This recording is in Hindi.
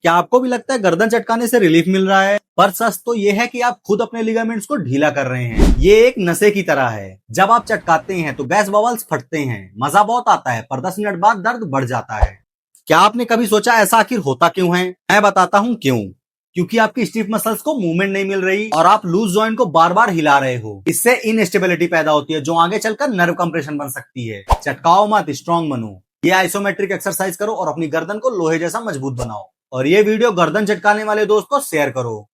क्या आपको भी लगता है गर्दन चटकाने से रिलीफ मिल रहा है? पर सच तो ये है कि आप खुद अपने लिगामेंट्स को ढीला कर रहे हैं। ये एक नशे की तरह है। जब आप चटकाते हैं तो गैस बबल्स फटते हैं, मजा बहुत आता है, पर 10 मिनट बाद दर्द बढ़ जाता है। क्या आपने कभी सोचा ऐसा आखिर होता क्यों है? मैं बताता हूँ क्यों। क्योंकि आपकी स्टिफ मसल्स को मूवमेंट नहीं मिल रही और आप लूज जॉइंट को बार बार हिला रहे हो। इससे इनस्टेबिलिटी पैदा होती है जो आगे चलकर नर्व कंप्रेशन बन सकती है। चटकाओ मत, स्ट्रॉन्ग बनो। ये आइसोमेट्रिक एक्सरसाइज करो और अपनी गर्दन को लोहे जैसा मजबूत बनाओ। और ये वीडियो गर्दन चटकाने वाले दोस्त को शेयर करो।